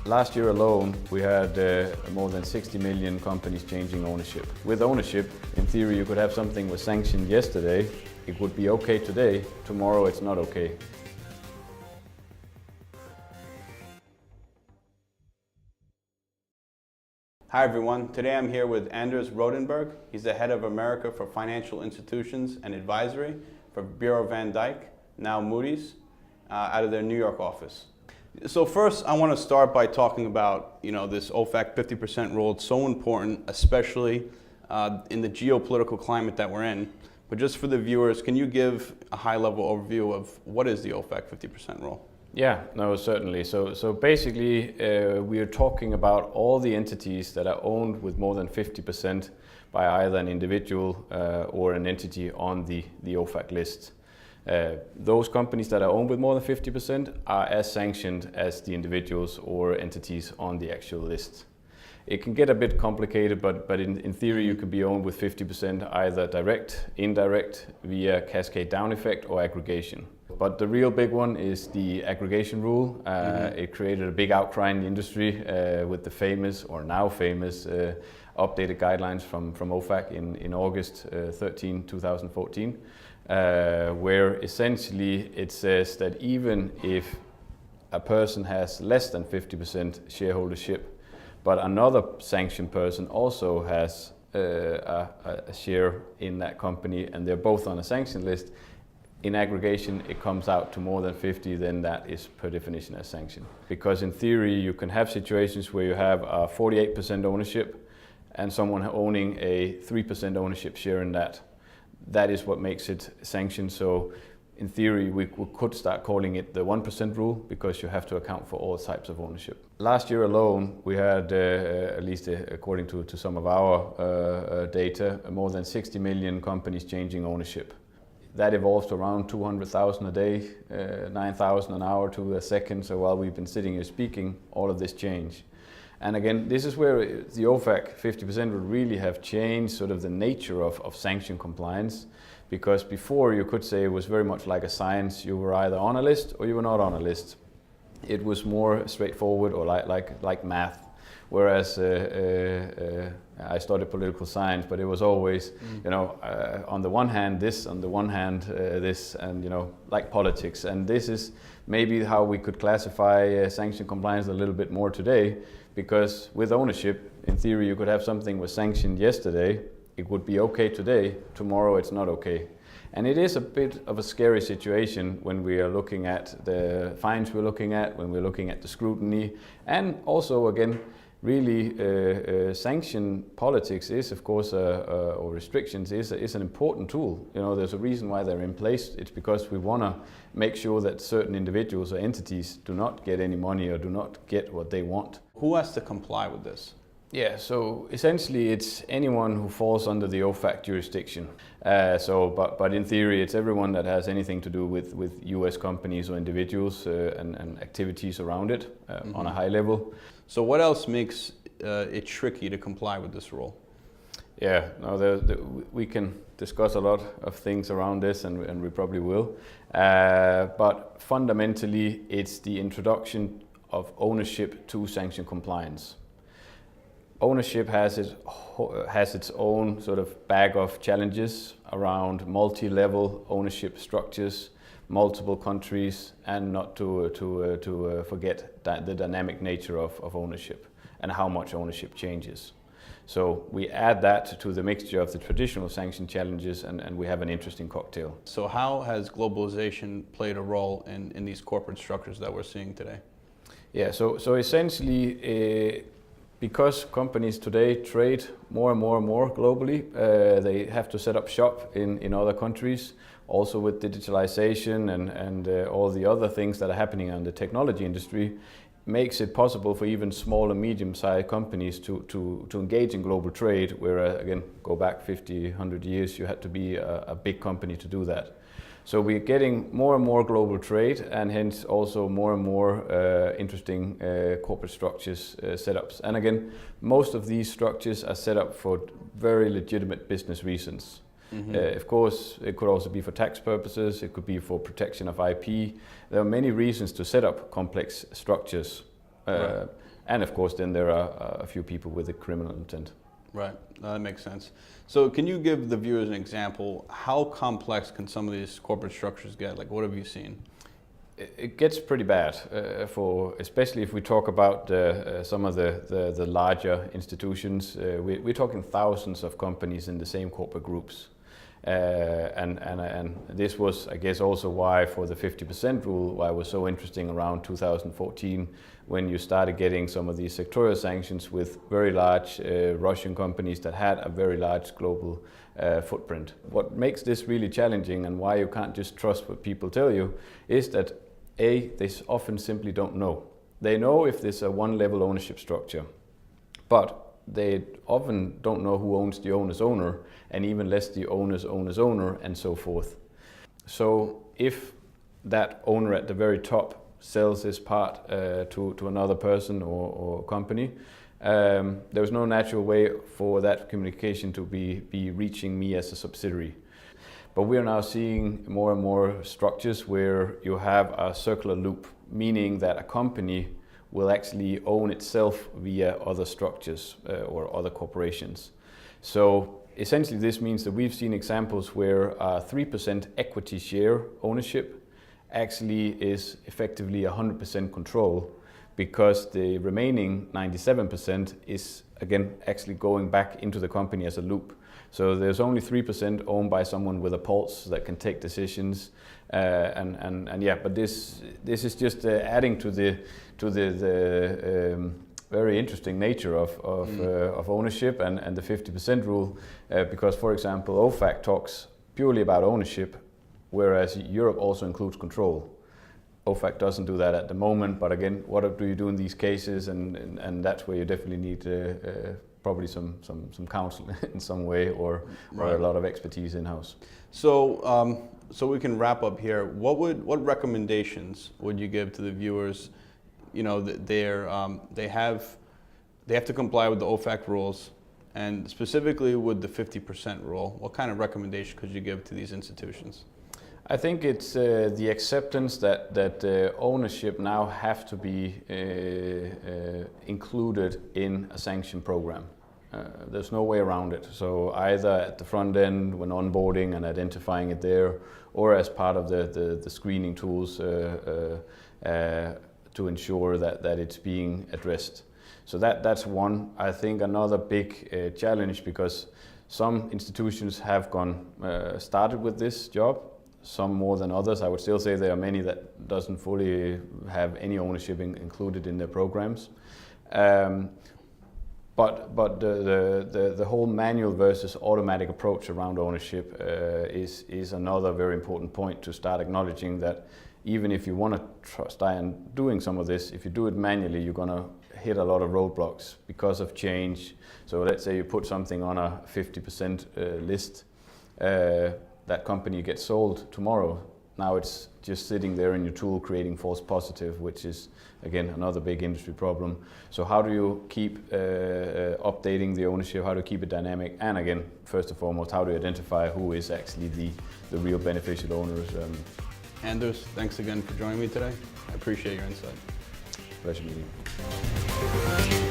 Last year alone, we had more than 60 million companies changing ownership. With ownership, in theory, you could have something was sanctioned yesterday. It would be okay today. Tomorrow, it's not okay. Hi everyone, today I'm here with Anders Rodenberg. He's the head of America for Financial Institutions and Advisory for Bureau van Dijk, now Moody's, out of their New York office. So first I want to start by talking about this OFAC 50% rule. It's so important, especially in the geopolitical climate that we're in. But just for the viewers, can you give a high-level overview of what is the OFAC 50% rule? Yeah, no, certainly. So basically, we are talking about all the entities that are owned with more than 50% by either an individual or an entity on the OFAC list. Those companies that are owned with more than 50% are as sanctioned as the individuals or entities on the actual list. It can get a bit complicated, but in theory you can be owned with 50% either direct, indirect, via cascade down effect or aggregation. But the real big one is the aggregation rule. It created a big outcry in the industry with the famous, or now famous, updated guidelines from OFAC in August 13, 2014, where essentially it says that even if a person has less than 50% shareholdership, but another sanctioned person also has a share in that company and they're both on a sanctioned list, in aggregation it comes out to more than 50, then that is per definition as sanctioned. Because in theory you can have situations where you have a 48% ownership and someone owning a 3% ownership share in that. That is what makes it sanctioned. So in theory, we could start calling it the 1% rule because you have to account for all types of ownership. Last year alone, we had, at least according to some of our data, more than 60 million companies changing ownership. That evolves to around 200,000 a day, 9,000 an hour to a second. So while we've been sitting here speaking, all of this change. And again, this is where the OFAC 50% would really have changed sort of the nature of sanction compliance. Because before you could say it was very much like a science. You were either on a list or you were not on a list. It was more straightforward or like math. Whereas I studied political science, but it was always, on the one hand this, on the one hand this, and like politics. And this is maybe how we could classify sanction compliance a little bit more today, because with ownership, in theory, you could have something was sanctioned yesterday. It would be okay today, tomorrow it's not okay. And it is a bit of a scary situation when we are looking at the fines we're looking at, when we're looking at the scrutiny, and also again, really sanction politics is of course, or restrictions is an important tool. There's a reason why they're in place. It's because we want to make sure that certain individuals or entities do not get any money or do not get what they want. Who has to comply with this? Yeah, so essentially it's anyone who falls under the OFAC jurisdiction. But in theory it's everyone that has anything to do with US companies or individuals and activities around it on a high level. So what else makes it tricky to comply with this rule? Yeah, we can discuss a lot of things around this and we probably will. But fundamentally it's the introduction of ownership to sanction compliance. Ownership has its own sort of bag of challenges around multi-level ownership structures, multiple countries, and not to forget the dynamic nature of ownership and how much ownership changes. So we add that to the mixture of the traditional sanction challenges and we have an interesting cocktail. So how has globalization played a role in these corporate structures that we're seeing today? Yeah, so essentially, because companies today trade more and more globally, they have to set up shop in other countries. Also with digitalization and all the other things that are happening in the technology industry, makes it possible for even small and medium-sized companies to engage in global trade, where again, go back 50, 100 years, you had to be a big company to do that. So we're getting more and more global trade and hence also more and more interesting corporate structures setups. And again, most of these structures are set up for very legitimate business reasons. Of course, it could also be for tax purposes, it could be for protection of IP. There are many reasons to set up complex structures. Right. And of course, then there are a few people with a criminal intent. Right, that makes sense. So can you give the viewers an example? How complex can some of these corporate structures get? Like, what have you seen? It gets pretty bad, especially if we talk about some of the larger institutions. We're talking thousands of companies in the same corporate groups. And this was, I guess, also why for the 50% rule, why it was so interesting around 2014, when you started getting some of these sectorial sanctions with very large Russian companies that had a very large global footprint. What makes this really challenging and why you can't just trust what people tell you is that they often simply don't know. They know if there's a one-level ownership structure, but they often don't know who owns the owner's owner, and even less the owner's owner's owner, and so forth. So if that owner at the very top sells his part to another person or company, there's no natural way for that communication to be reaching me as a subsidiary. But we are now seeing more and more structures where you have a circular loop, meaning that a company will actually own itself via other structures or other corporations. So essentially this means that we've seen examples where 3% equity share ownership actually is effectively 100% control, because the remaining 97% is again actually going back into the company as a loop. So there's only 3% owned by someone with a pulse that can take decisions, and yeah. But this is just adding to the very interesting nature of ownership and the 50% rule, because, for example, OFAC talks purely about ownership, whereas Europe also includes control. OFAC doesn't do that at the moment, but again, what do you do in these cases? And that's where you definitely need probably some counsel in some way, or a lot of expertise in-house. So so we can wrap up here. What recommendations would you give to the viewers? You know, they have to comply with the OFAC rules, and specifically with the 50% rule. What kind of recommendation could you give to these institutions? I think it's the acceptance that ownership now have to be included in a sanction program. There's no way around it. So either at the front end when onboarding and identifying it there, or as part of the screening tools to ensure that it's being addressed. So that's one. I think another big challenge, because some institutions have started with this job, some more than others. I would still say there are many that doesn't fully have any ownership included in their programs. But the whole manual versus automatic approach around ownership is another very important point to start acknowledging, that even if you want to start doing some of this, if you do it manually, you're going to hit a lot of roadblocks because of change. So let's say you put something on a 50% list, that company gets sold tomorrow. Now it's just sitting there in your tool creating false positive, which is again another big industry problem. So how do you keep updating the ownership? How to keep it dynamic? And again, first and foremost, how to identify who is actually the real beneficial owners? Anders, thanks again for joining me today. I appreciate your insight. Pleasure meeting you.